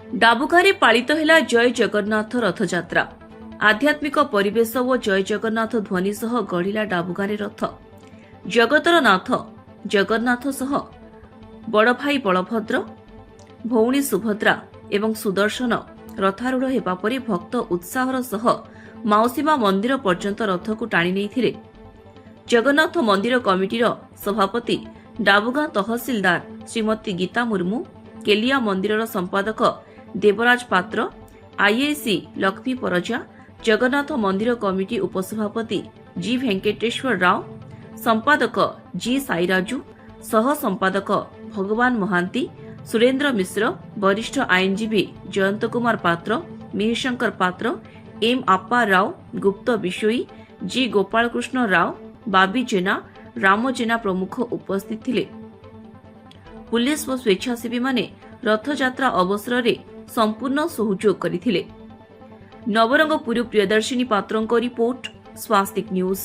ଡାବୁଗାଁରେ ପାଳିତ ହେଲା ଜୟ ଜଗନ୍ନାଥ ରଥଯାତ୍ରା। ଆଧ୍ୟାତ୍ମିକ ପରିବେଶ ଓ ଜୟ ଜଗନ୍ନାଥ ଧ୍ୱନି ସହ ଗଢ଼ିଲା ଡାବୁଗାଁରେ ରଥ। ଜଗତର ନାଥ ଜଗନ୍ନାଥ ସହ ବଡ଼ଭାଇ ବଳଭଦ୍ର, ଭଉଣୀ ସୁଭଦ୍ରା ଏବଂ ସୁଦର୍ଶନ ରଥାରୂଢ଼ ହେବା ପରେ ଭକ୍ତ ଉତ୍ସାହର ସହ ମାଉସୀମା ମନ୍ଦିର ପର୍ଯ୍ୟନ୍ତ ରଥକୁ ଟାଣି ନେଇଥିଲେ। ଜଗନ୍ନାଥ ମନ୍ଦିର କମିଟିର ସଭାପତି ଡାବୁଗାଁ ତହସିଲଦାର ଶ୍ରୀମତୀ ଗୀତା ମୁର୍ମୁ, କେଲିଆ ମନ୍ଦିରର ସମ୍ପାଦକ ଦେବରାଜ ପାତ୍ର, ଆଇଆଇସି ଲକ୍ଷ୍ମୀ ପରଜା, ଜଗନ୍ନାଥ ମନ୍ଦିର କମିଟି ଉପସଭାପତି ଜି ଭେଙ୍କଟେଶ୍ୱର ରାଓ, ସମ୍ପାଦକ ଜି ସାଇରାଜୁ, ସହ ସମ୍ପାଦକ ଭଗବାନ ମହାନ୍ତି, ସୁରେନ୍ଦ୍ର ମିଶ୍ର, ବରିଷ୍ଠ ଆଇନଜୀବୀ ଜୟନ୍ତ କୁମାର ପାତ୍ର, ମିହିରଶଙ୍କର ପାତ୍ର, ଏମ୍ ଆପା ରାଓ, ଗୁପ୍ତ ବିଶୋଇ, ଜି ଗୋପାଳକୃଷ୍ଣ ରାଓ, ବାବି ଜେନା, ରାମ ଜେନା ପ୍ରମୁଖ ଉପସ୍ଥିତ ଥିଲେ। ପୁଲିସ ଓ ସ୍ୱେଚ୍ଛାସେବୀମାନେ ରଥଯାତ୍ରା ଅବସରରେ ସମ୍ପୂର୍ଣ୍ଣ ସହଯୋଗ କରିଥିଲେ। ନବରଙ୍ଗପୁର ପ୍ରିୟଦର୍ଶିନୀ ପାତ୍ରଙ୍କ ରିପୋର୍ଟ, ସ୍ୱାସ୍ତିକ ନ୍ୟୁଜ।